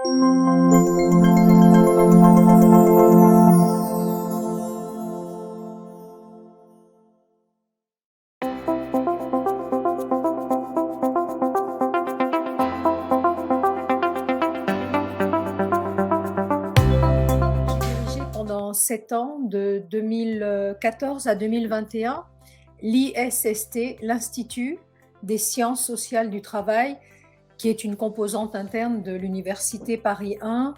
J'ai dirigé pendant 7 ans, de 2014 à 2021, l'ISST, l'Institut des sciences sociales du travail, qui est une composante interne de l'Université Paris 1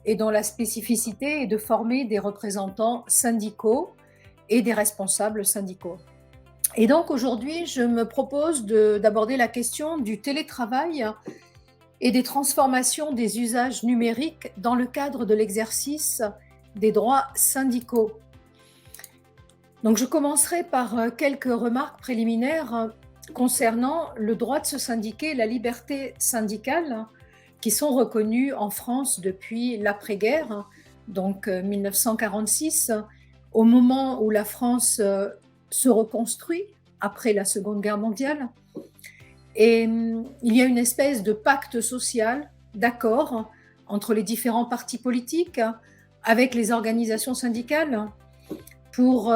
et dont la spécificité est de former des représentants syndicaux et des responsables syndicaux. Et donc aujourd'hui, je me propose d'aborder la question du télétravail et des transformations des usages numériques dans le cadre de l'exercice des droits syndicaux. Donc je commencerai par quelques remarques préliminaires concernant le droit de se syndiquer et la liberté syndicale qui sont reconnus en France depuis l'après-guerre, donc 1946, au moment où la France se reconstruit après la Seconde Guerre mondiale. Et il y a une espèce de pacte social, d'accord, entre les différents partis politiques, avec les organisations syndicales, pour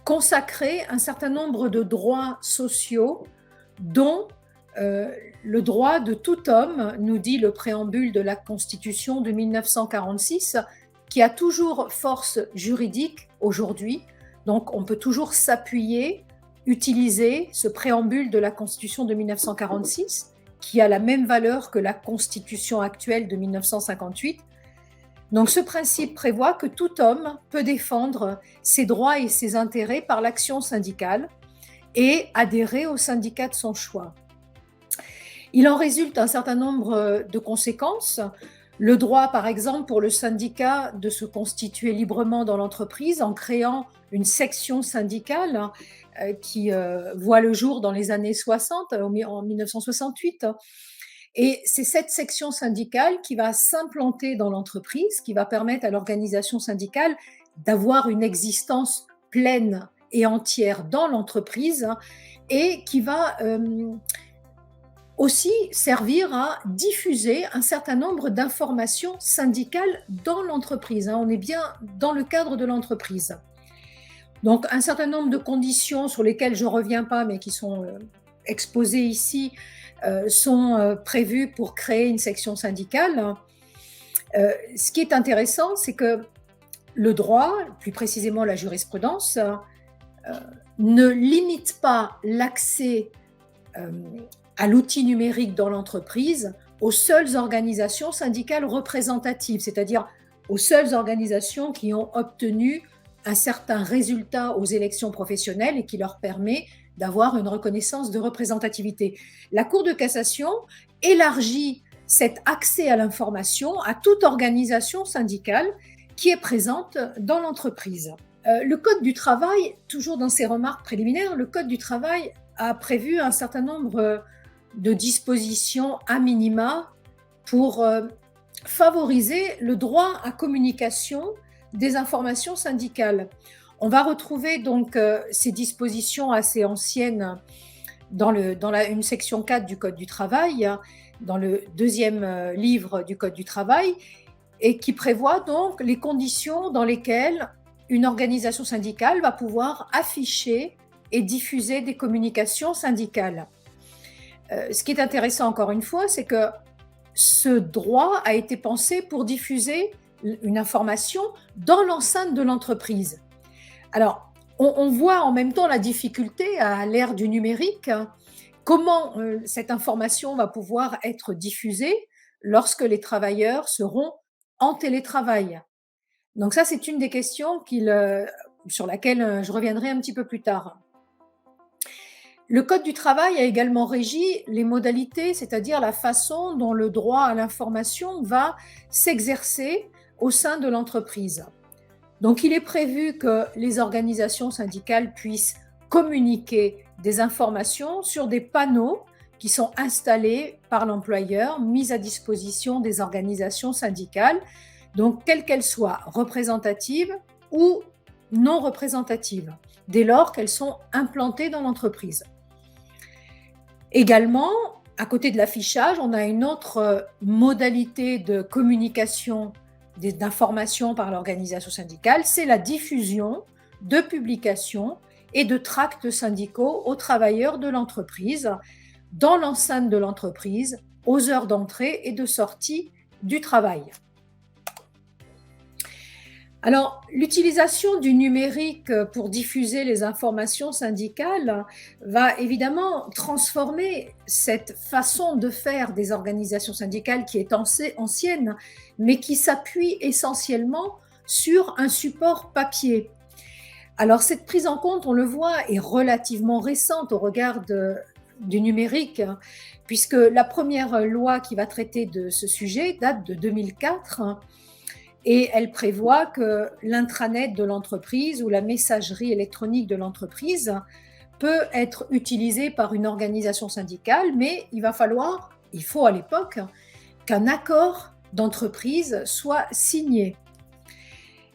consacrer un certain nombre de droits sociaux, dont le droit de tout homme, nous dit le préambule de la Constitution de 1946, qui a toujours force juridique aujourd'hui. Donc on peut toujours s'appuyer, utiliser ce préambule de la Constitution de 1946, qui a la même valeur que la Constitution actuelle de 1958. Donc ce principe prévoit que tout homme peut défendre ses droits et ses intérêts par l'action syndicale et adhérer au syndicat de son choix. Il en résulte un certain nombre de conséquences. Le droit, par exemple, pour le syndicat de se constituer librement dans l'entreprise en créant une section syndicale qui voit le jour dans les années 60, en 1968. Et c'est cette section syndicale qui va s'implanter dans l'entreprise, qui va permettre à l'organisation syndicale d'avoir une existence pleine et entière dans l'entreprise et qui va aussi servir à diffuser un certain nombre d'informations syndicales dans l'entreprise. On est bien dans le cadre de l'entreprise. Donc, un certain nombre de conditions sur lesquelles je ne reviens pas, mais qui sont exposées ici, sont prévues pour créer une section syndicale. Ce qui est intéressant, c'est que le droit, plus précisément la jurisprudence, ne limite pas l'accès à l'outil numérique dans l'entreprise aux seules organisations syndicales représentatives, c'est-à-dire aux seules organisations qui ont obtenu un certain résultat aux élections professionnelles et qui leur permet d'avoir une reconnaissance de représentativité. La Cour de cassation élargit cet accès à l'information à toute organisation syndicale qui est présente dans l'entreprise. Le Code du travail, toujours dans ses remarques préliminaires, le Code du travail a prévu un certain nombre de dispositions à minima pour favoriser le droit à communication des informations syndicales. On va retrouver donc ces dispositions assez anciennes dans une section 4 du Code du travail, dans le deuxième livre du Code du travail, et qui prévoit donc les conditions dans lesquelles une organisation syndicale va pouvoir afficher et diffuser des communications syndicales. Ce qui est intéressant encore une fois, c'est que ce droit a été pensé pour diffuser une information dans l'enceinte de l'entreprise. Alors, on voit en même temps la difficulté à l'ère du numérique, comment cette information va pouvoir être diffusée lorsque les travailleurs seront en télétravail. Donc ça, c'est une des questions sur laquelle je reviendrai un petit peu plus tard. Le Code du travail a également régi les modalités, c'est-à-dire la façon dont le droit à l'information va s'exercer au sein de l'entreprise. Donc, il est prévu que les organisations syndicales puissent communiquer des informations sur des panneaux qui sont installés par l'employeur, mis à disposition des organisations syndicales, donc quelles qu'elles soient, représentatives ou non représentatives, dès lors qu'elles sont implantées dans l'entreprise. Également, À côté de l'affichage, on a une autre modalité de communication d'informations par l'organisation syndicale, c'est la diffusion de publications et de tracts syndicaux aux travailleurs de l'entreprise, dans l'enceinte de l'entreprise, aux heures d'entrée et de sortie du travail. Alors, l'utilisation du numérique pour diffuser les informations syndicales va évidemment transformer cette façon de faire des organisations syndicales qui est ancienne, mais qui s'appuie essentiellement sur un support papier. Alors, cette prise en compte, on le voit, est relativement récente au regard du numérique, hein, puisque la première loi qui va traiter de ce sujet date de 2004, hein, et elle prévoit que l'intranet de l'entreprise ou la messagerie électronique de l'entreprise peut être utilisée par une organisation syndicale, mais il faut à l'époque, qu'un accord d'entreprise soit signé.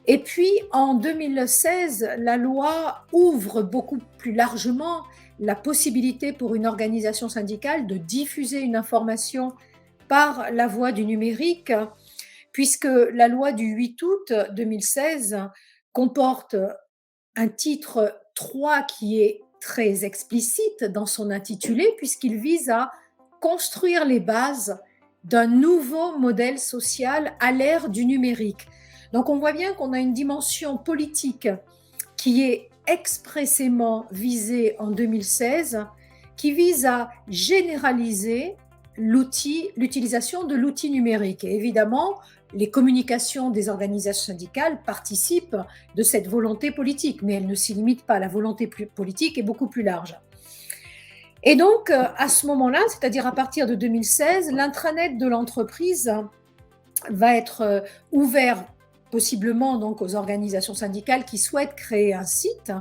Et puis en 2016, la loi ouvre beaucoup plus largement la possibilité pour une organisation syndicale de diffuser une information par la voie du numérique, puisque la loi du 8 août 2016 comporte un titre 3 qui est très explicite dans son intitulé, puisqu'il vise à construire les bases d'un nouveau modèle social à l'ère du numérique. Donc on voit bien qu'on a une dimension politique qui est expressément visée en 2016, qui vise à généraliser l'utilisation de l'outil numérique. Et évidemment, les communications des organisations syndicales participent de cette volonté politique, mais elle ne s'y limite pas. La volonté politique est beaucoup plus large. Et donc, à ce moment-là, c'est-à-dire à partir de 2016, l'intranet de l'entreprise va être ouvert possiblement donc aux organisations syndicales qui souhaitent créer un site,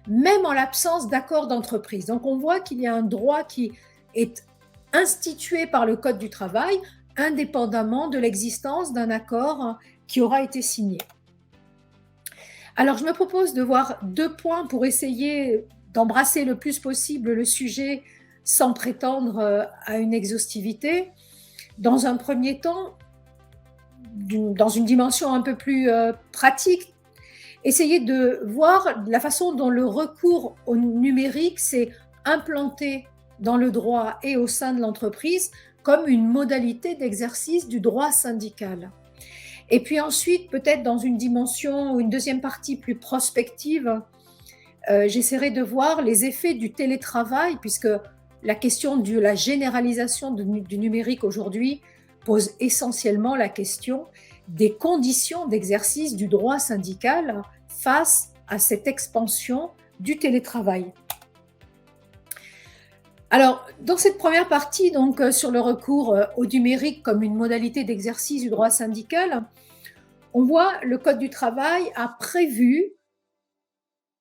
même en l'absence d'accord d'entreprise. Donc, on voit qu'il y a un droit qui est institué par le Code du travail, indépendamment de l'existence d'un accord qui aura été signé. Alors, je me propose de voir 2 points pour essayer d'embrasser le plus possible le sujet sans prétendre à une exhaustivité. Dans un premier temps, dans une dimension un peu plus pratique, essayer de voir la façon dont le recours au numérique s'est implanté dans le droit et au sein de l'entreprise comme une modalité d'exercice du droit syndical. Et puis ensuite, peut-être dans une dimension ou une deuxième partie plus prospective, j'essaierai de voir les effets du télétravail, puisque la question de la généralisation du numérique aujourd'hui pose essentiellement la question des conditions d'exercice du droit syndical face à cette expansion du télétravail. Alors, dans cette première partie, donc, sur le recours au numérique comme une modalité d'exercice du droit syndical, on voit le Code du travail a prévu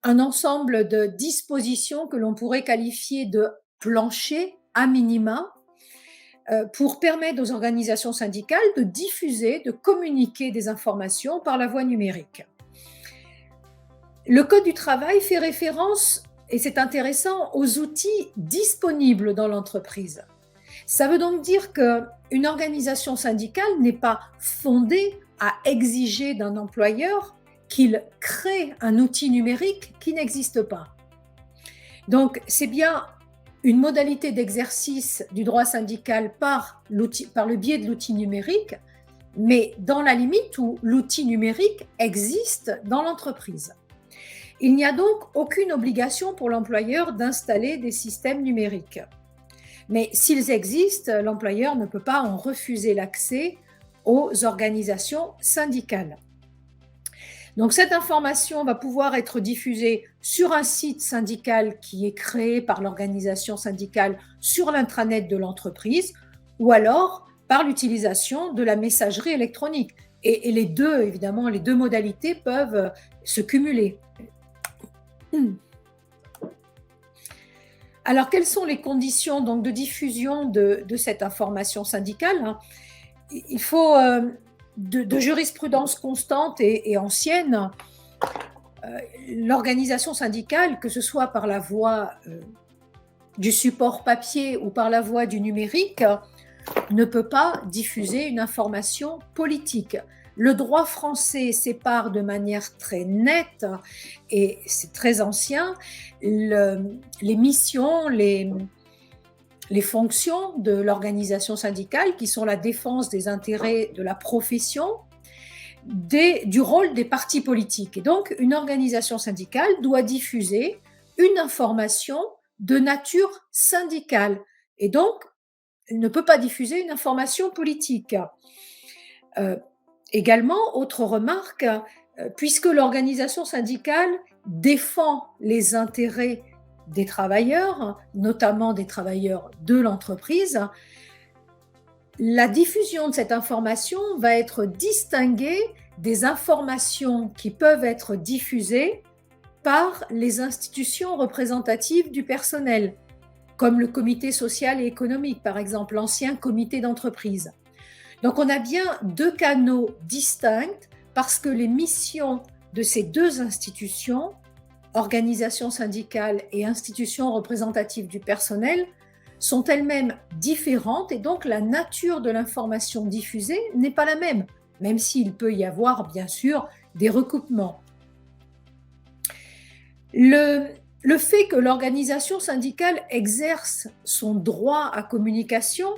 un ensemble de dispositions que l'on pourrait qualifier de plancher à minima pour permettre aux organisations syndicales de diffuser, de communiquer des informations par la voie numérique. Le Code du travail fait référence, et c'est intéressant, aux outils disponibles dans l'entreprise. Ça veut donc dire qu'une organisation syndicale n'est pas fondée à exiger d'un employeur qu'il crée un outil numérique qui n'existe pas. Donc, c'est bien une modalité d'exercice du droit syndical par le biais de l'outil numérique, mais dans la limite où l'outil numérique existe dans l'entreprise. Il n'y a donc aucune obligation pour l'employeur d'installer des systèmes numériques. Mais s'ils existent, l'employeur ne peut pas en refuser l'accès aux organisations syndicales. Donc cette information va pouvoir être diffusée sur un site syndical qui est créé par l'organisation syndicale sur l'intranet de l'entreprise, ou alors par l'utilisation de la messagerie électronique. Et les deux, évidemment, les deux modalités peuvent se cumuler. Alors, quelles sont les conditions donc, de diffusion de cette information syndicale? Il faut de jurisprudence constante et ancienne, l'organisation syndicale, que ce soit par la voie du support papier ou par la voie du numérique ne peut pas diffuser une information politique. Le droit français sépare de manière très nette, et c'est très ancien, les missions, les fonctions de l'organisation syndicale, qui sont la défense des intérêts de la profession, du rôle des partis politiques. Et donc, une organisation syndicale doit diffuser une information de nature syndicale. Et donc, elle ne peut pas diffuser une information politique. Également, autre remarque, puisque l'organisation syndicale défend les intérêts des travailleurs, notamment des travailleurs de l'entreprise, la diffusion de cette information va être distinguée des informations qui peuvent être diffusées par les institutions représentatives du personnel, comme le comité social et économique, par exemple, l'ancien comité d'entreprise. Donc on a bien deux canaux distincts parce que les missions de ces deux institutions, organisation syndicale et institution représentative du personnel, sont elles-mêmes différentes et donc la nature de l'information diffusée n'est pas la même, même s'il peut y avoir bien sûr des recoupements. Le fait que l'organisation syndicale exerce son droit à communication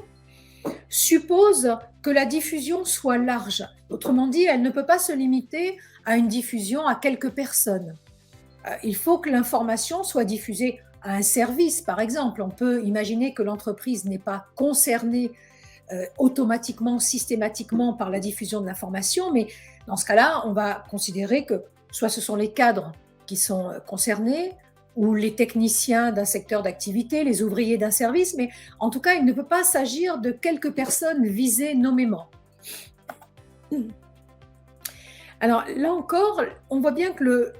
suppose que la diffusion soit large. Autrement dit, elle ne peut pas se limiter à une diffusion à quelques personnes. Il faut que l'information soit diffusée à un service, par exemple. On peut imaginer que l'entreprise n'est pas concernée automatiquement, systématiquement par la diffusion de l'information, mais dans ce cas-là, on va considérer que soit ce sont les cadres qui sont concernés, ou les techniciens d'un secteur d'activité, les ouvriers d'un service, mais en tout cas, il ne peut pas s'agir de quelques personnes visées nommément. Alors là encore, on voit bien que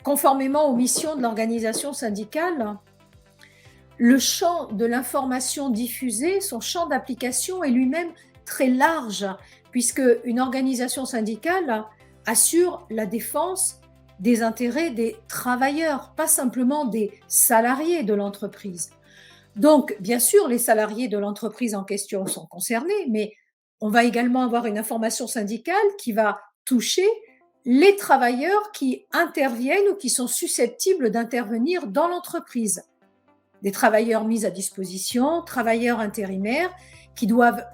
conformément aux missions de l'organisation syndicale, le champ de l'information diffusée, son champ d'application est lui-même très large, puisque une organisation syndicale assure la défense des intérêts des travailleurs, pas simplement des salariés de l'entreprise. Donc, bien sûr, les salariés de l'entreprise en question sont concernés, mais on va également avoir une information syndicale qui va toucher les travailleurs qui interviennent ou qui sont susceptibles d'intervenir dans l'entreprise. Des travailleurs mis à disposition, travailleurs intérimaires qui doivent,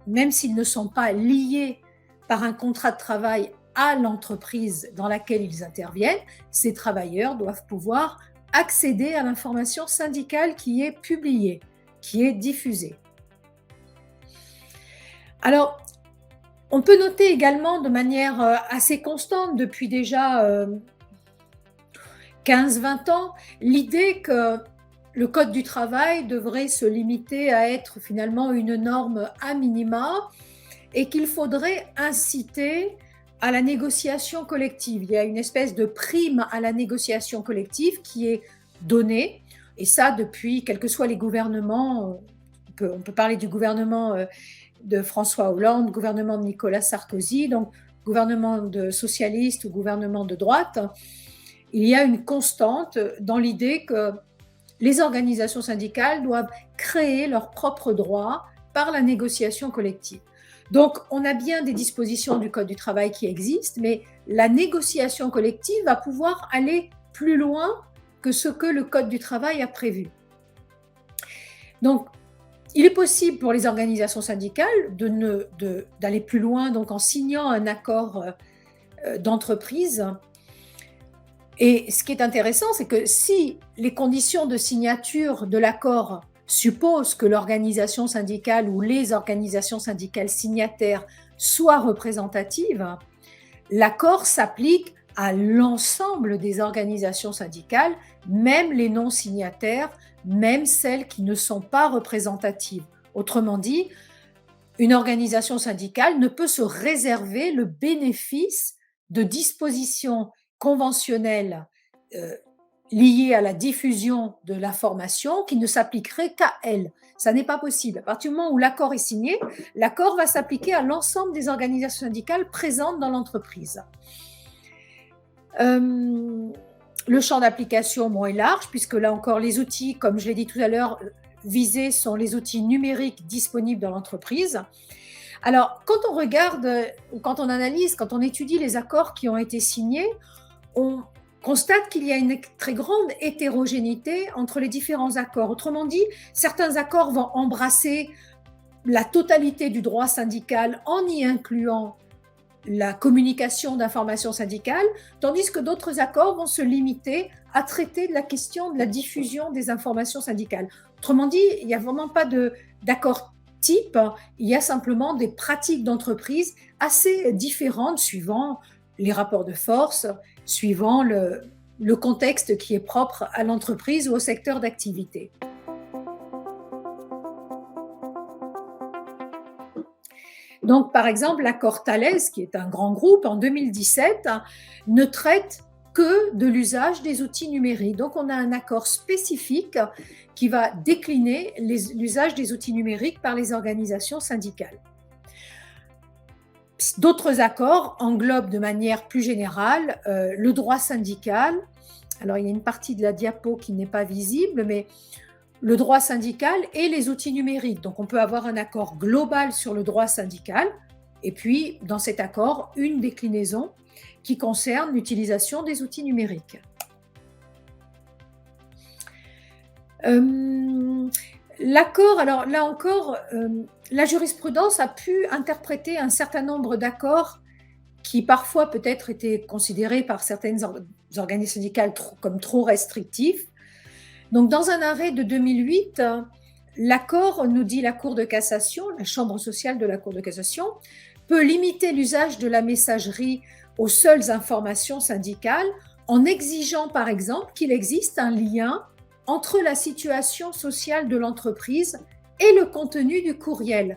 même s'ils ne sont pas liés par un contrat de travail à l'entreprise dans laquelle ils interviennent, ces travailleurs doivent pouvoir accéder à l'information syndicale qui est publiée, qui est diffusée. Alors, on peut noter également de manière assez constante depuis déjà 15-20 ans l'idée que le Code du travail devrait se limiter à être finalement une norme a minima et qu'il faudrait inciter à la négociation collective. Il y a une espèce de prime à la négociation collective qui est donnée, et ça depuis, quels que soient les gouvernements, on peut parler du gouvernement de François Hollande, gouvernement de Nicolas Sarkozy, donc gouvernement de socialiste ou gouvernement de droite. Il y a une constante dans l'idée que les organisations syndicales doivent créer leurs propres droits par la négociation collective. Donc, on a bien des dispositions du Code du travail qui existent, mais la négociation collective va pouvoir aller plus loin que ce que le Code du travail a prévu. Donc, il est possible pour les organisations syndicales d'aller plus loin, donc en signant un accord d'entreprise. Et ce qui est intéressant, c'est que si les conditions de signature de l'accord suppose que l'organisation syndicale ou les organisations syndicales signataires soient représentatives, l'accord s'applique à l'ensemble des organisations syndicales, même les non-signataires, même celles qui ne sont pas représentatives. Autrement dit, une organisation syndicale ne peut se réserver le bénéfice de dispositions conventionnelles liées à la diffusion de l'information qui ne s'appliquerait qu'à elle. Ça n'est pas possible. À partir du moment où l'accord est signé, l'accord va s'appliquer à l'ensemble des organisations syndicales présentes dans l'entreprise. Le champ d'application, bon, est large puisque là encore les outils, comme je l'ai dit tout à l'heure, visés sont les outils numériques disponibles dans l'entreprise. Alors, quand on regarde, ou quand on analyse, quand on étudie les accords qui ont été signés, on constate qu'il y a une très grande hétérogénéité entre les différents accords. Autrement dit, certains accords vont embrasser la totalité du droit syndical en y incluant la communication d'informations syndicales, tandis que d'autres accords vont se limiter à traiter de la question de la diffusion des informations syndicales. Autrement dit, il n'y a vraiment pas d'accord type, il y a simplement des pratiques d'entreprise assez différentes suivant les rapports de force, suivant le contexte qui est propre à l'entreprise ou au secteur d'activité. Donc, par exemple, l'accord Thales, qui est un grand groupe, en 2017, ne traite que de l'usage des outils numériques. Donc, on a un accord spécifique qui va décliner l'usage des outils numériques par les organisations syndicales. D'autres accords englobent de manière plus générale le droit syndical. Alors, il y a une partie de la diapo qui n'est pas visible, mais le droit syndical et les outils numériques. Donc, on peut avoir un accord global sur le droit syndical et puis, dans cet accord, une déclinaison qui concerne l'utilisation des outils numériques. L'accord, alors là encore, la jurisprudence a pu interpréter un certain nombre d'accords qui parfois peut-être étaient considérés par certaines organismes syndicales comme trop restrictifs. Donc, dans un arrêt de 2008, l'accord, nous dit la Cour de cassation, la chambre sociale de la Cour de cassation, peut limiter l'usage de la messagerie aux seules informations syndicales en exigeant, par exemple, qu'il existe un lien entre la situation sociale de l'entreprise et le contenu du courriel.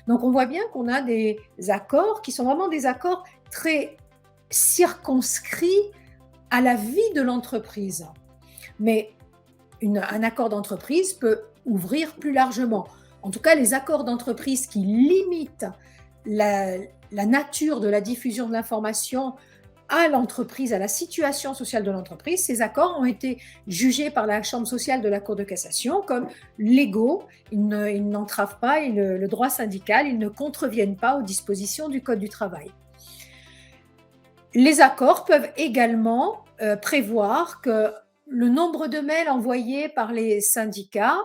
Donc, on voit bien qu'on a des accords qui sont vraiment des accords très circonscrits à la vie de l'entreprise. Mais un accord d'entreprise peut ouvrir plus largement. En tout cas, les accords d'entreprise qui limitent la nature de la diffusion de l'information à l'entreprise, à la situation sociale de l'entreprise, ces accords ont été jugés par la Chambre sociale de la Cour de cassation comme légaux, ils n'entravent pas le droit syndical, ils ne contreviennent pas aux dispositions du Code du travail. Les accords peuvent également prévoir que le nombre de mails envoyés par les syndicats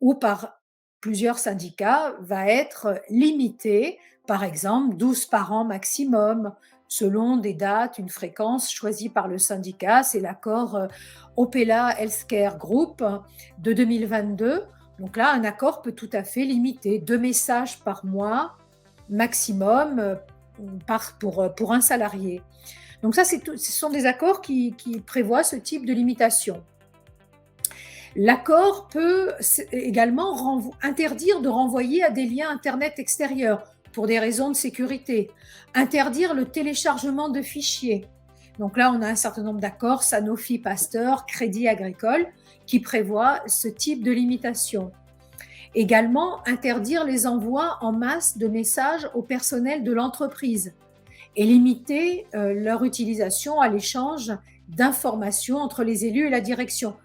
ou par plusieurs syndicats va être limité, par exemple 12 par an maximum, selon des dates, une fréquence choisie par le syndicat. C'est l'accord Opella Healthcare Group de 2022. Donc là, un accord peut tout à fait limiter 2 messages par mois maximum pour un salarié. Donc ça, ce sont des accords qui prévoient ce type de limitation. L'accord peut également interdire de renvoyer à des liens Internet extérieurs pour des raisons de sécurité, interdire le téléchargement de fichiers. Donc là, on a un certain nombre d'accords, Sanofi, Pasteur, Crédit Agricole, qui prévoient ce type de limitation. Également, interdire les envois en masse de messages au personnel de l'entreprise et limiter leur utilisation à l'échange d'informations entre les élus et la direction.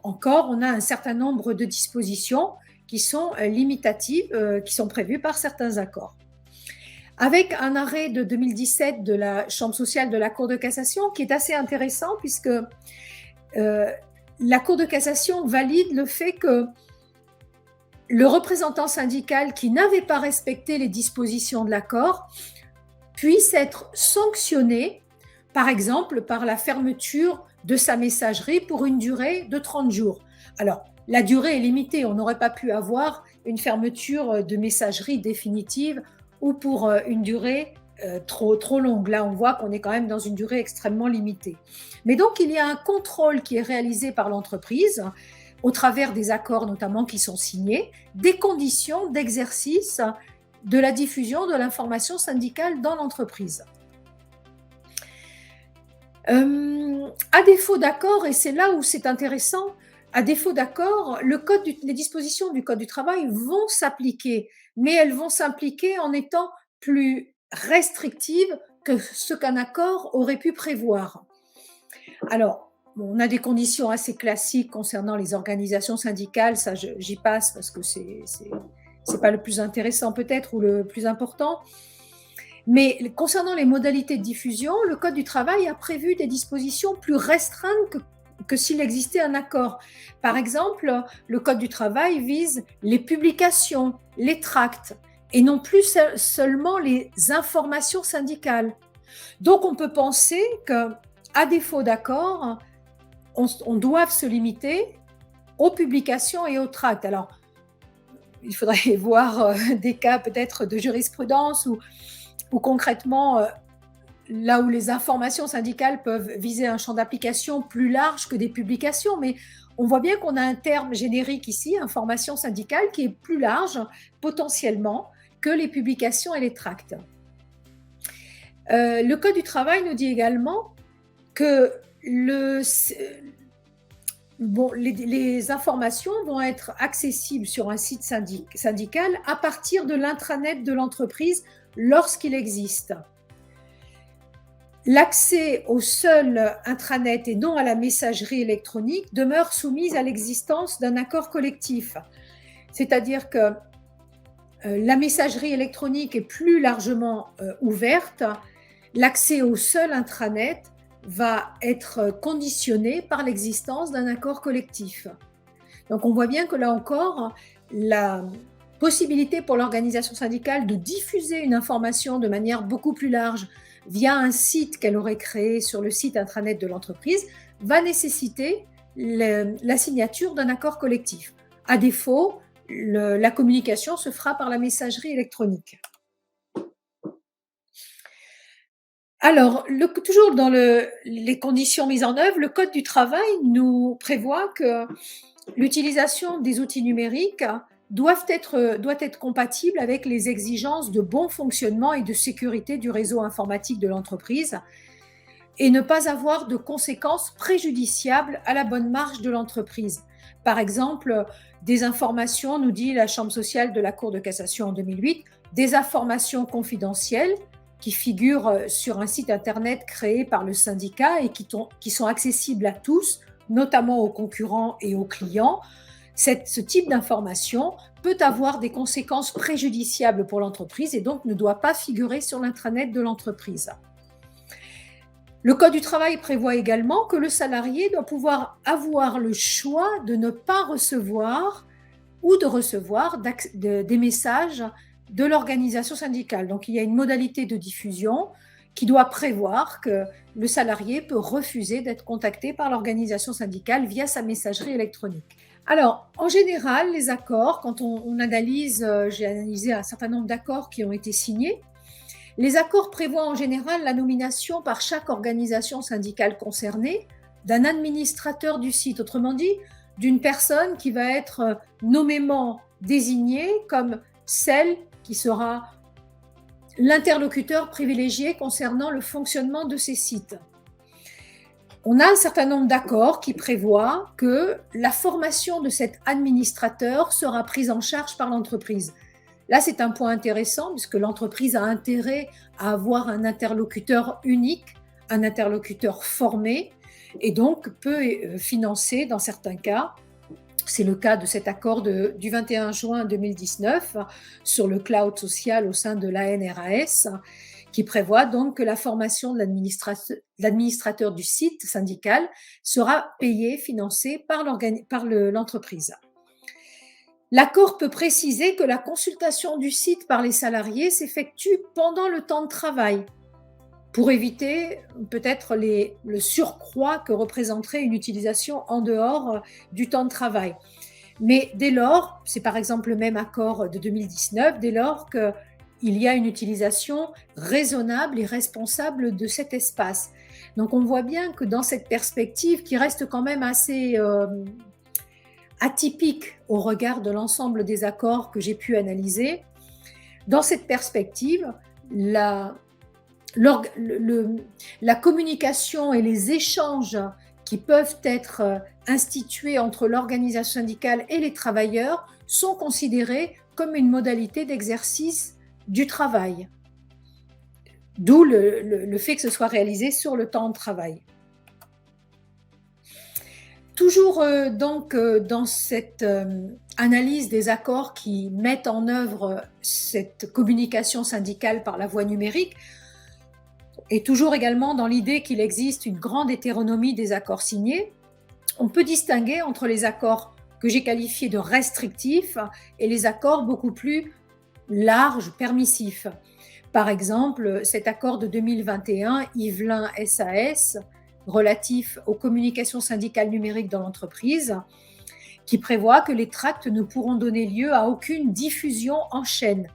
Encore, on a un certain nombre de dispositions qui sont limitatives, qui sont prévues par certains accords. Avec un arrêt de 2017 de la Chambre sociale de la Cour de cassation qui est assez intéressant puisque la Cour de cassation valide le fait que le représentant syndical qui n'avait pas respecté les dispositions de l'accord puisse être sanctionné, par exemple, par la fermeture de sa messagerie pour une durée de 30 jours. Alors, la durée est limitée, on n'aurait pas pu avoir une fermeture de messagerie définitive ou pour une durée trop longue. Là, on voit qu'on est quand même dans une durée extrêmement limitée. Mais donc, il y a un contrôle qui est réalisé par l'entreprise au travers des accords notamment qui sont signés, des conditions d'exercice de la diffusion de l'information syndicale dans l'entreprise. À défaut d'accord, et c'est là où c'est intéressant, à défaut d'accord, les dispositions du Code du travail vont s'appliquer, mais elles vont s'appliquer en étant plus restrictives que ce qu'un accord aurait pu prévoir. Alors, on a des conditions assez classiques concernant les organisations syndicales, ça j'y passe parce que c'est pas le plus intéressant peut-être ou le plus important. Mais concernant les modalités de diffusion, le Code du travail a prévu des dispositions plus restreintes que s'il existait un accord. Par exemple, le Code du travail vise les publications, les tracts, et non plus seulement les informations syndicales. Donc on peut penser qu'à défaut d'accord, on doit se limiter aux publications et aux tracts. Alors, il faudrait voir des cas peut-être de jurisprudence ou concrètement, là où les informations syndicales peuvent viser un champ d'application plus large que des publications, mais on voit bien qu'on a un terme générique ici, information syndicale, qui est plus large potentiellement que les publications et les tracts. Le Code du travail nous dit également que les informations vont être accessibles sur un site syndical à partir de l'intranet de l'entreprise lorsqu'il existe. L'accès au seul intranet et non à la messagerie électronique demeure soumise à l'existence d'un accord collectif. C'est-à-dire que la messagerie électronique est plus largement ouverte. L'accès au seul intranet va être conditionné par l'existence d'un accord collectif. Donc on voit bien que là encore, la possibilité pour l'organisation syndicale de diffuser une information de manière beaucoup plus large via un site qu'elle aurait créé sur le site intranet de l'entreprise va nécessiter la signature d'un accord collectif. À défaut, la communication se fera par la messagerie électronique. Alors, toujours dans les conditions mises en œuvre, le Code du travail nous prévoit que l'utilisation des outils numériques doit être compatible avec les exigences de bon fonctionnement et de sécurité du réseau informatique de l'entreprise et ne pas avoir de conséquences préjudiciables à la bonne marche de l'entreprise. Par exemple, des informations, nous dit la Chambre sociale de la Cour de cassation en 2008, des informations confidentielles qui figurent sur un site internet créé par le syndicat et qui sont accessibles à tous, notamment aux concurrents et aux clients. Ce type d'information peut avoir des conséquences préjudiciables pour l'entreprise et donc ne doit pas figurer sur l'intranet de l'entreprise. Le Code du travail prévoit également que le salarié doit pouvoir avoir le choix de ne pas recevoir ou de recevoir des messages de l'organisation syndicale. Donc il y a une modalité de diffusion qui doit prévoir que le salarié peut refuser d'être contacté par l'organisation syndicale via sa messagerie électronique. Alors, en général, les accords, quand on analyse, j'ai analysé un certain nombre d'accords qui ont été signés, les accords prévoient en général la nomination par chaque organisation syndicale concernée d'un administrateur du site, autrement dit, d'une personne qui va être nommément désignée comme celle qui sera l'interlocuteur privilégié concernant le fonctionnement de ces sites. On a un certain nombre d'accords qui prévoient que la formation de cet administrateur sera prise en charge par l'entreprise. Là, c'est un point intéressant puisque l'entreprise a intérêt à avoir un interlocuteur unique, un interlocuteur formé et donc peut financer dans certains cas. C'est le cas de cet accord du 21 juin 2019 sur le cloud social au sein de l'ANRAS qui prévoit donc que la formation de l'administrateur du site syndical sera payée, financée par l'entreprise. L'accord peut préciser que la consultation du site par les salariés s'effectue pendant le temps de travail pour éviter peut-être le surcroît que représenterait une utilisation en dehors du temps de travail. Mais dès lors, c'est par exemple le même accord de 2019, dès lors qu'il y a une utilisation raisonnable et responsable de cet espace. Donc on voit bien que dans cette perspective qui reste quand même assez atypique au regard de l'ensemble des accords que j'ai pu analyser, dans cette perspective, la communication et les échanges qui peuvent être institués entre l'organisation syndicale et les travailleurs sont considérés comme une modalité d'exercice du travail, d'où le fait que ce soit réalisé sur le temps de travail. Toujours dans cette analyse des accords qui mettent en œuvre cette communication syndicale par la voie numérique, et toujours également dans l'idée qu'il existe une grande hétéronomie des accords signés, on peut distinguer entre les accords que j'ai qualifiés de restrictifs et les accords beaucoup plus larges, permissifs. Par exemple, cet accord de 2021, Yvelin SAS, relatif aux communications syndicales numériques dans l'entreprise, qui prévoit que les tracts ne pourront donner lieu à aucune diffusion en chaîne.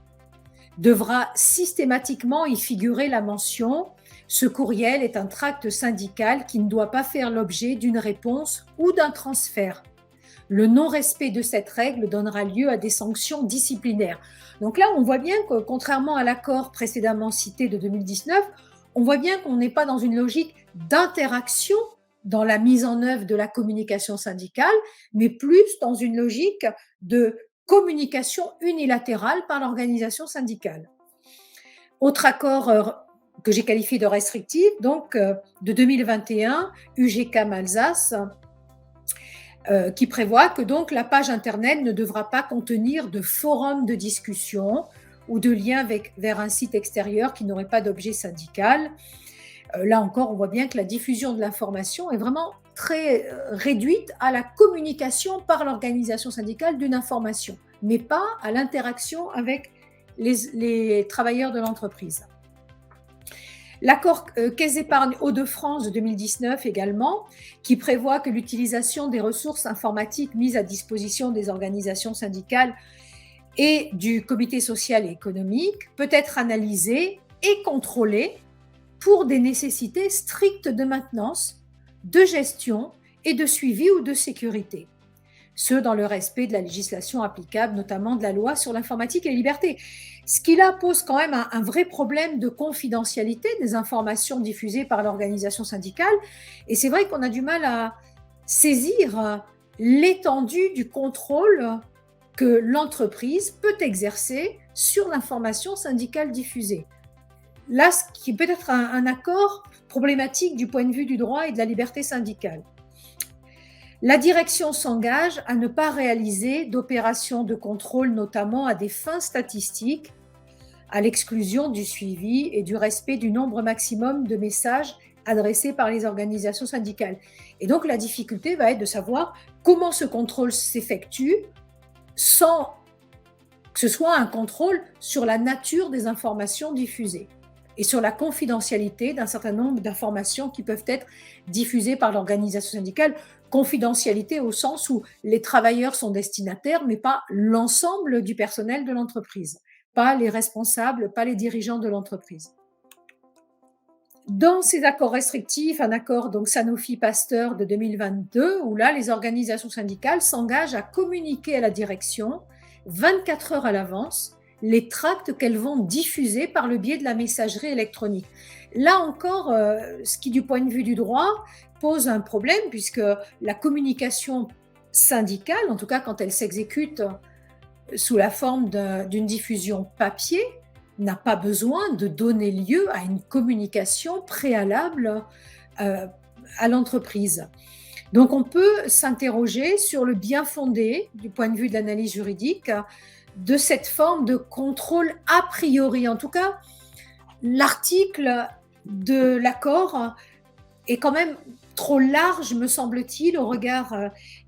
Devra systématiquement y figurer la mention « Ce courriel est un tract syndical qui ne doit pas faire l'objet d'une réponse ou d'un transfert ». Le non-respect de cette règle donnera lieu à des sanctions disciplinaires. Donc là, on voit bien que, contrairement à l'accord précédemment cité de 2019, on voit bien qu'on n'est pas dans une logique d'interaction dans la mise en œuvre de la communication syndicale, mais plus dans une logique de communication unilatérale par l'organisation syndicale. Autre accord que j'ai qualifié de restrictif, donc de 2021, UGCAM Alsace, qui prévoit que donc la page Internet ne devra pas contenir de forums de discussion ou de liens vers un site extérieur qui n'aurait pas d'objet syndical. Là encore, on voit bien que la diffusion de l'information est vraiment très réduite à la communication par l'organisation syndicale d'une information, mais pas à l'interaction avec les travailleurs de l'entreprise. L'accord Caisse d'épargne Hauts-de-France de 2019 également, qui prévoit que l'utilisation des ressources informatiques mises à disposition des organisations syndicales et du comité social et économique peut être analysée et contrôlée pour des nécessités strictes de maintenance, de gestion et de suivi ou de sécurité. Ce dans le respect de la législation applicable, notamment de la loi sur l'informatique et les libertés. Ce qui là pose quand même un vrai problème de confidentialité des informations diffusées par l'organisation syndicale. Et c'est vrai qu'on a du mal à saisir l'étendue du contrôle que l'entreprise peut exercer sur l'information syndicale diffusée. Là, ce qui peut être un accord problématique du point de vue du droit et de la liberté syndicale. La direction s'engage à ne pas réaliser d'opérations de contrôle, notamment à des fins statistiques, à l'exclusion du suivi et du respect du nombre maximum de messages adressés par les organisations syndicales. Et donc, la difficulté va être de savoir comment ce contrôle s'effectue sans que ce soit un contrôle sur la nature des informations diffusées et sur la confidentialité d'un certain nombre d'informations qui peuvent être diffusées par l'organisation syndicale. Confidentialité au sens où les travailleurs sont destinataires, mais pas l'ensemble du personnel de l'entreprise, pas les responsables, pas les dirigeants de l'entreprise. Dans ces accords restrictifs, un accord donc Sanofi-Pasteur de 2022, où là, les organisations syndicales s'engagent à communiquer à la direction 24 heures à l'avance les tracts qu'elles vont diffuser par le biais de la messagerie électronique. Là encore, ce qui du point de vue du droit pose un problème, puisque la communication syndicale, en tout cas quand elle s'exécute sous la forme d'une diffusion papier, n'a pas besoin de donner lieu à une communication préalable à l'entreprise. Donc on peut s'interroger sur le bien fondé, du point de vue de l'analyse juridique, de cette forme de contrôle a priori. En tout cas, l'article de l'accord est quand même trop large, me semble-t-il, au regard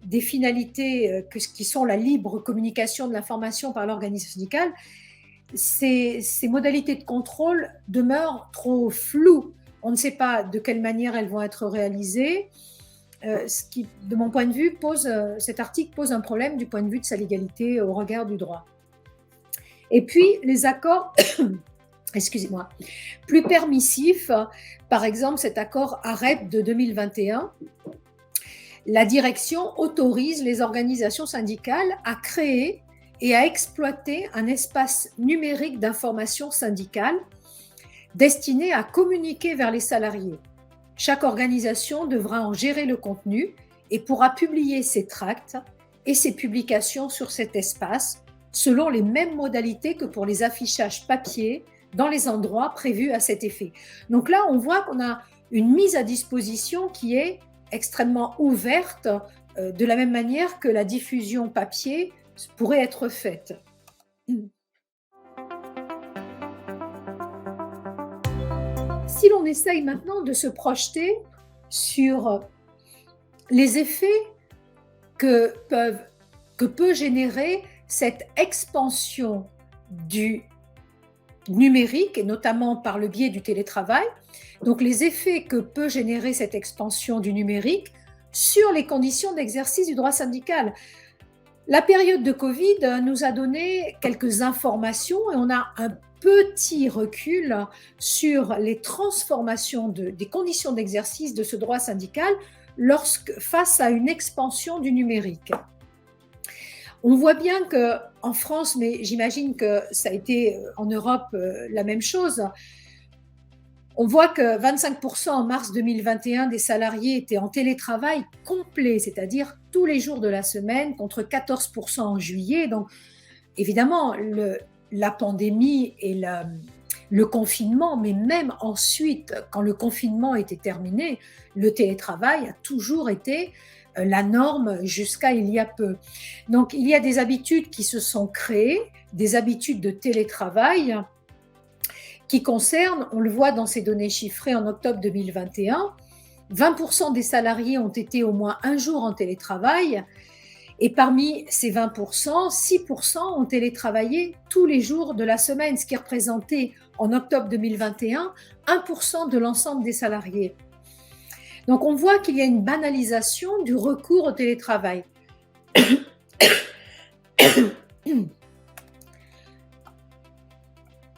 des finalités qui sont la libre communication de l'information par l'organisation syndicale. Ces modalités de contrôle demeurent trop floues. On ne sait pas de quelle manière elles vont être réalisées. Ce qui, de mon point de vue, cet article pose un problème du point de vue de sa légalité au regard du droit. Et puis, les accords, excusez-moi, plus permissifs, par exemple cet accord AREP de 2021, la direction autorise les organisations syndicales à créer et à exploiter un espace numérique d'information syndicale destiné à communiquer vers les salariés. Chaque organisation devra en gérer le contenu et pourra publier ses tracts et ses publications sur cet espace selon les mêmes modalités que pour les affichages papier dans les endroits prévus à cet effet. Donc là, on voit qu'on a une mise à disposition qui est extrêmement ouverte de la même manière que la diffusion papier pourrait être faite. Si l'on essaye maintenant de se projeter sur les effets que peut générer cette expansion du numérique, et notamment par le biais du télétravail, donc les effets que peut générer cette expansion du numérique sur les conditions d'exercice du droit syndical. La période de Covid nous a donné quelques informations et on a un petit recul sur les transformations des conditions d'exercice de ce droit syndical face à une expansion du numérique. On voit bien qu'en France, mais j'imagine que ça a été en Europe la même chose, on voit que 25% en mars 2021 des salariés étaient en télétravail complet, c'est-à-dire tous les jours de la semaine, contre 14% en juillet. Donc, évidemment, la pandémie et le confinement, mais même ensuite, quand le confinement était terminé, le télétravail a toujours été la norme jusqu'à il y a peu. Donc, il y a des habitudes qui se sont créées, des habitudes de télétravail qui concernent, on le voit dans ces données chiffrées en octobre 2021, 20% des salariés ont été au moins un jour en télétravail, et parmi ces 20%, 6% ont télétravaillé tous les jours de la semaine, ce qui représentait en octobre 2021 1% de l'ensemble des salariés. Donc on voit qu'il y a une banalisation du recours au télétravail.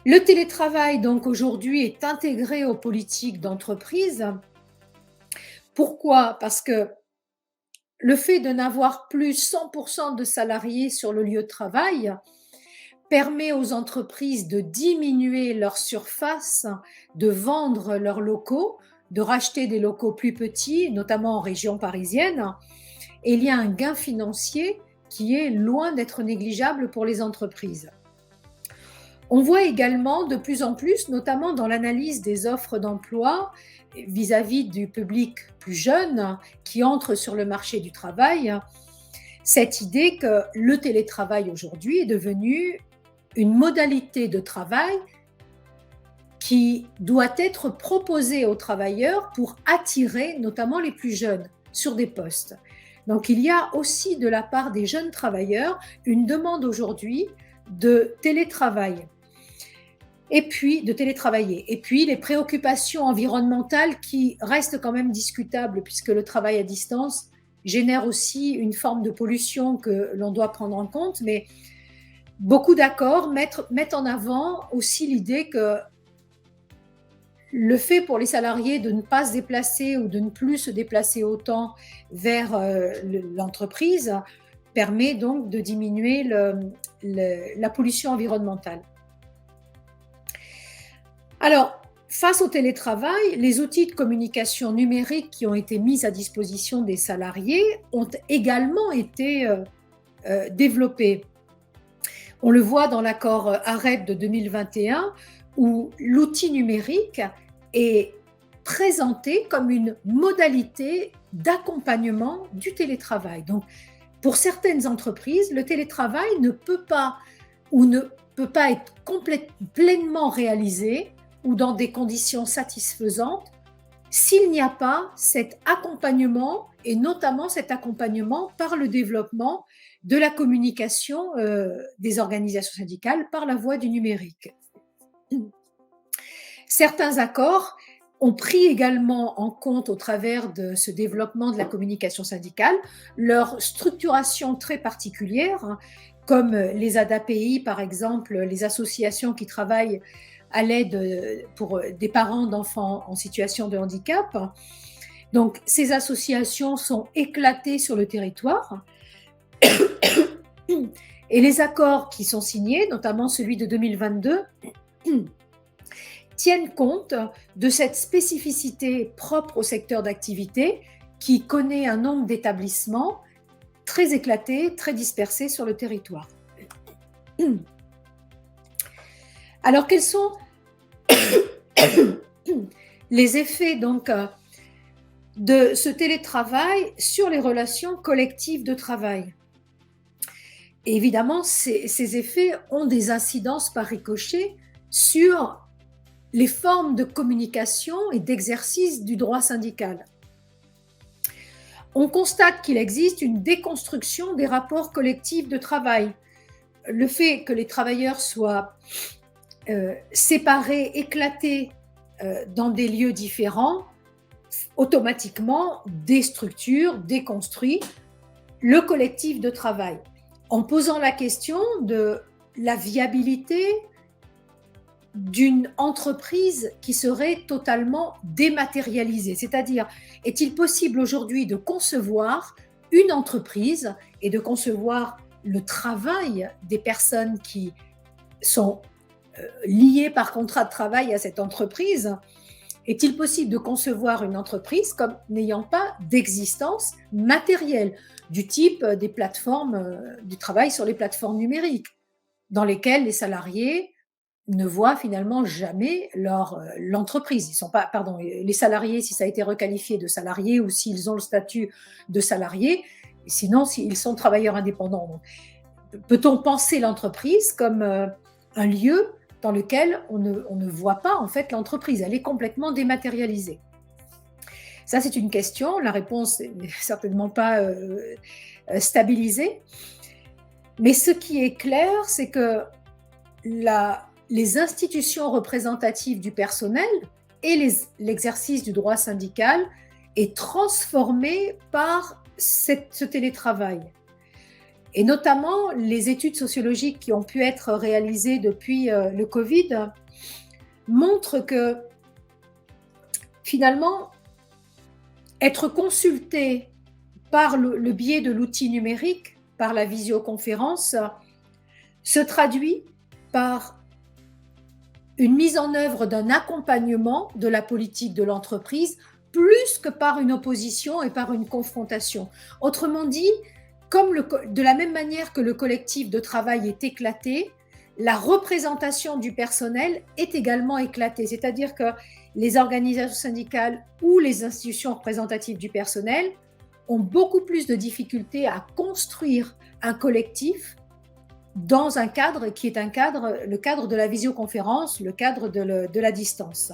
Le télétravail, donc aujourd'hui, est intégré aux politiques d'entreprise. Pourquoi? Parce que le fait de n'avoir plus 100% de salariés sur le lieu de travail permet aux entreprises de diminuer leur surface, de vendre leurs locaux, de racheter des locaux plus petits, notamment en région parisienne. Et il y a un gain financier qui est loin d'être négligeable pour les entreprises. On voit également de plus en plus, notamment dans l'analyse des offres d'emploi vis-à-vis du public plus jeune qui entre sur le marché du travail, cette idée que le télétravail aujourd'hui est devenu une modalité de travail qui doit être proposée aux travailleurs pour attirer notamment les plus jeunes sur des postes. Donc il y a aussi de la part des jeunes travailleurs une demande aujourd'hui de télétravail. Et puis de télétravailler. Et puis les préoccupations environnementales qui restent quand même discutables puisque le travail à distance génère aussi une forme de pollution que l'on doit prendre en compte, mais beaucoup d'accords mettent en avant aussi l'idée que le fait pour les salariés de ne pas se déplacer ou de ne plus se déplacer autant vers l'entreprise permet donc de diminuer la pollution environnementale. Alors, face au télétravail, les outils de communication numérique qui ont été mis à disposition des salariés ont également été développés. On le voit dans l'accord AREP de 2021 où l'outil numérique est présenté comme une modalité d'accompagnement du télétravail. Donc, pour certaines entreprises, le télétravail ne peut pas être pleinement réalisé ou dans des conditions satisfaisantes s'il n'y a pas cet accompagnement et notamment cet accompagnement par le développement de la communication des organisations syndicales par la voie du numérique. Certains accords ont pris également en compte au travers de ce développement de la communication syndicale leur structuration très particulière, comme les ADAPI par exemple, les associations qui travaillent à l'aide pour des parents d'enfants en situation de handicap. Donc, ces associations sont éclatées sur le territoire et les accords qui sont signés, notamment celui de 2022, tiennent compte de cette spécificité propre au secteur d'activité qui connaît un nombre d'établissements très éclatés, très dispersés sur le territoire. Alors, quels sont les effets donc de ce télétravail sur les relations collectives de travail. Et évidemment, ces effets ont des incidences par ricochet sur les formes de communication et d'exercice du droit syndical. On constate qu'il existe une déconstruction des rapports collectifs de travail. Le fait que les travailleurs soient séparés, éclatés dans des lieux différents, automatiquement déstructure, déconstruit le collectif de travail, en posant la question de la viabilité d'une entreprise qui serait totalement dématérialisée. C'est-à-dire, est-il possible aujourd'hui de concevoir une entreprise et de concevoir le travail des personnes qui sont liées par contrat de travail à cette entreprise? Est-il possible de concevoir une entreprise comme n'ayant pas d'existence matérielle, du type des plateformes, du travail sur les plateformes numériques, dans lesquelles les salariés ne voient finalement jamais l'entreprise. Ils sont pas, pardon, les salariés, si ça a été requalifié de salariés ou s'ils ont le statut de salariés, sinon s'ils sont travailleurs indépendants. Peut-on penser l'entreprise comme un lieu dans lequel on ne voit pas en fait l'entreprise, elle est complètement dématérialisée. Ça, c'est une question, la réponse n'est certainement pas stabilisée, mais ce qui est clair, c'est que les institutions représentatives du personnel et l'exercice du droit syndical est transformé par ce télétravail. Et notamment, les études sociologiques qui ont pu être réalisées depuis le Covid montrent que finalement, être consulté par le biais de l'outil numérique, par la visioconférence, se traduit par une mise en œuvre d'un accompagnement de la politique de l'entreprise, plus que par une opposition et par une confrontation. Autrement dit, de la même manière que le collectif de travail est éclaté, la représentation du personnel est également éclatée. C'est-à-dire que les organisations syndicales ou les institutions représentatives du personnel ont beaucoup plus de difficultés à construire un collectif dans un cadre qui est le cadre de la visioconférence, le cadre de la distance.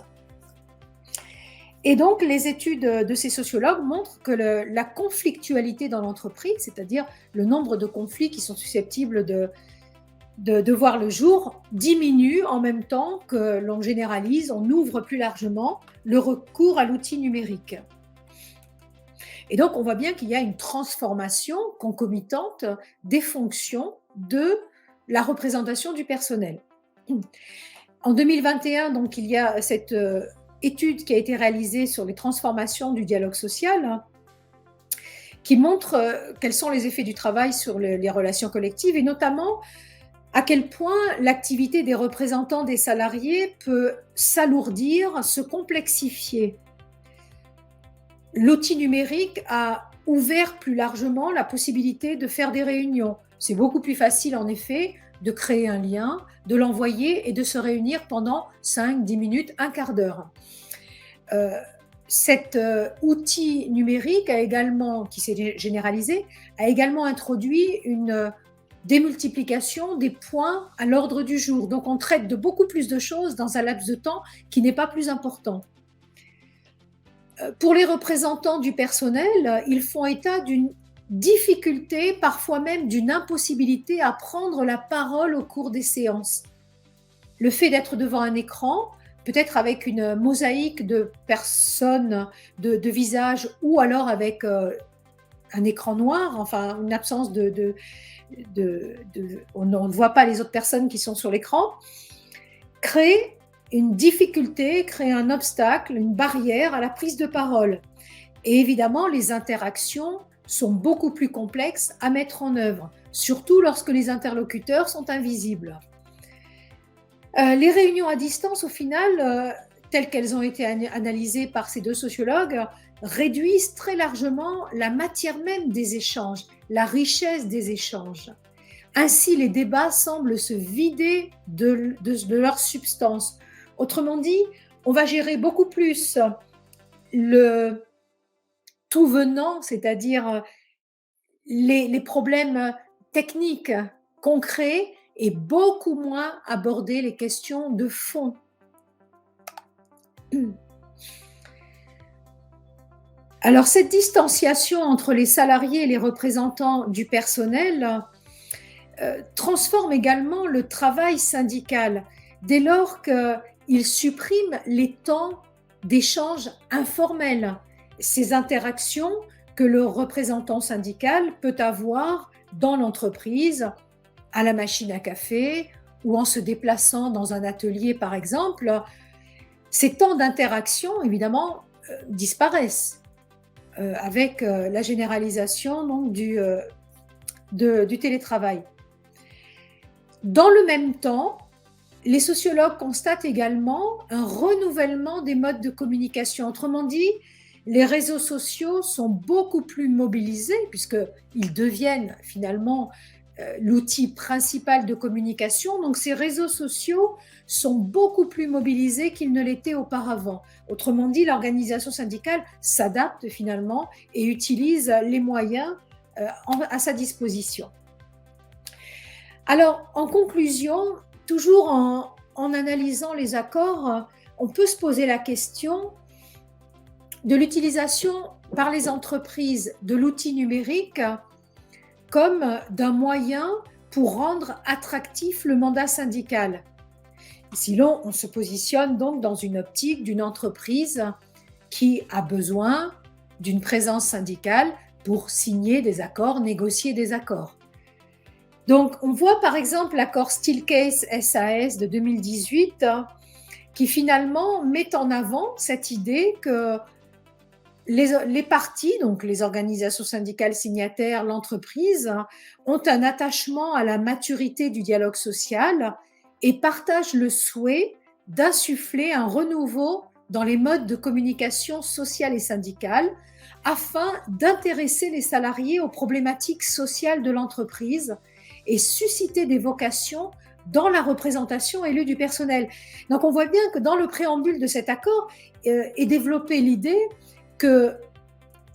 Et donc, les études de ces sociologues montrent que la conflictualité dans l'entreprise, c'est-à-dire le nombre de conflits qui sont susceptibles de voir le jour, diminue en même temps que l'on généralise, on ouvre plus largement le recours à l'outil numérique. Et donc, on voit bien qu'il y a une transformation concomitante des fonctions de la représentation du personnel. En 2021, donc, il y a cette étude qui a été réalisée sur les transformations du dialogue social qui montre quels sont les effets du travail sur les relations collectives et notamment à quel point l'activité des représentants des salariés peut s'alourdir, se complexifier. L'outil numérique a ouvert plus largement la possibilité de faire des réunions. C'est beaucoup plus facile en effet de créer un lien, de l'envoyer et de se réunir pendant 5, 10 minutes, un quart d'heure. Cet outil numérique qui s'est généralisé, a également introduit une démultiplication des points à l'ordre du jour. Donc on traite de beaucoup plus de choses dans un laps de temps qui n'est pas plus important. Pour les représentants du personnel, ils font état d'une difficulté, parfois même d'une impossibilité à prendre la parole au cours des séances. Le fait d'être devant un écran, peut-être avec une mosaïque de personnes, de visages, ou alors avec un écran noir, enfin une absence on ne voit pas les autres personnes qui sont sur l'écran, crée une difficulté, crée un obstacle, une barrière à la prise de parole. Et évidemment, les interactions sont beaucoup plus complexes à mettre en œuvre, surtout lorsque les interlocuteurs sont invisibles. Les réunions à distance, au final, telles qu'elles ont été analysées par ces deux sociologues, réduisent très largement la matière même des échanges, la richesse des échanges. Ainsi, les débats semblent se vider de leur substance. Autrement dit, on va gérer beaucoup plus tout venant, c'est-à-dire les problèmes techniques concrets et beaucoup moins aborder les questions de fond. Alors cette distanciation entre les salariés et les représentants du personnel transforme également le travail syndical dès lors qu'il supprime les temps d'échange informels, ces interactions que le représentant syndical peut avoir dans l'entreprise, à la machine à café ou en se déplaçant dans un atelier par exemple. Ces temps d'interaction, évidemment, disparaissent avec la généralisation donc, du télétravail. Dans le même temps, les sociologues constatent également un renouvellement des modes de communication. Autrement dit, les réseaux sociaux sont beaucoup plus mobilisés puisqu'ils deviennent finalement l'outil principal de communication. Donc ces réseaux sociaux sont beaucoup plus mobilisés qu'ils ne l'étaient auparavant. Autrement dit, l'organisation syndicale s'adapte finalement et utilise les moyens à sa disposition. Alors, en conclusion, toujours en analysant les accords, on peut se poser la question de l'utilisation par les entreprises de l'outil numérique comme d'un moyen pour rendre attractif le mandat syndical. Si on se positionne donc dans une optique d'une entreprise qui a besoin d'une présence syndicale pour signer des accords, négocier des accords. Donc, on voit par exemple l'accord Steelcase SAS de 2018 qui finalement met en avant cette idée que les parties, donc les organisations syndicales signataires, l'entreprise, ont un attachement à la maturité du dialogue social et partagent le souhait d'insuffler un renouveau dans les modes de communication sociale et syndicale afin d'intéresser les salariés aux problématiques sociales de l'entreprise et susciter des vocations dans la représentation élue du personnel. Donc on voit bien que dans le préambule de cet accord est développée l'idée que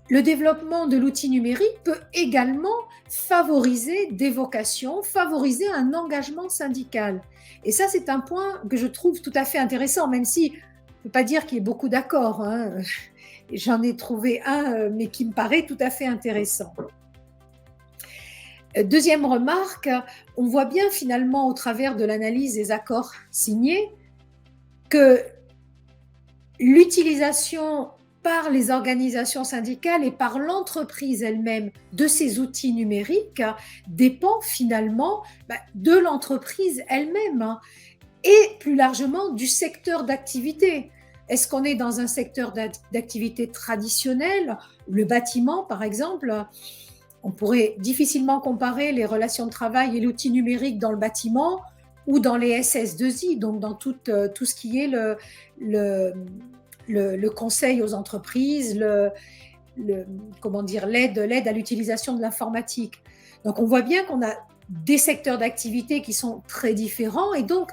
le développement de l'outil numérique peut également favoriser des vocations, favoriser un engagement syndical. Et ça, c'est un point que je trouve tout à fait intéressant, même si je ne peux pas dire qu'il y ait beaucoup d'accords. J'en ai trouvé un, mais qui me paraît tout à fait intéressant. Deuxième remarque, on voit bien finalement au travers de l'analyse des accords signés que l'utilisation par les organisations syndicales et par l'entreprise elle-même de ces outils numériques dépend finalement de l'entreprise elle-même et plus largement du secteur d'activité. Est-ce qu'on est dans un secteur d'activité traditionnel, le bâtiment par exemple? On pourrait difficilement comparer les relations de travail et l'outil numérique dans le bâtiment ou dans les SS2I, donc dans tout ce qui est le conseil aux entreprises, l'aide à l'utilisation de l'informatique. Donc on voit bien qu'on a des secteurs d'activité qui sont très différents et donc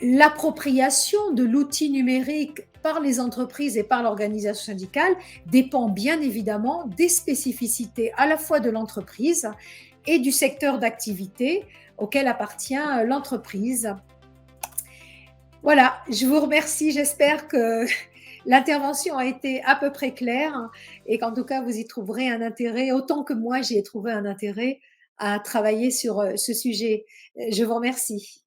l'appropriation de l'outil numérique par les entreprises et par l'organisation syndicale dépend bien évidemment des spécificités à la fois de l'entreprise et du secteur d'activité auquel appartient l'entreprise. Voilà, je vous remercie, j'espère que l'intervention a été à peu près claire et qu'en tout cas vous y trouverez un intérêt, autant que moi j'y ai trouvé un intérêt à travailler sur ce sujet. Je vous remercie.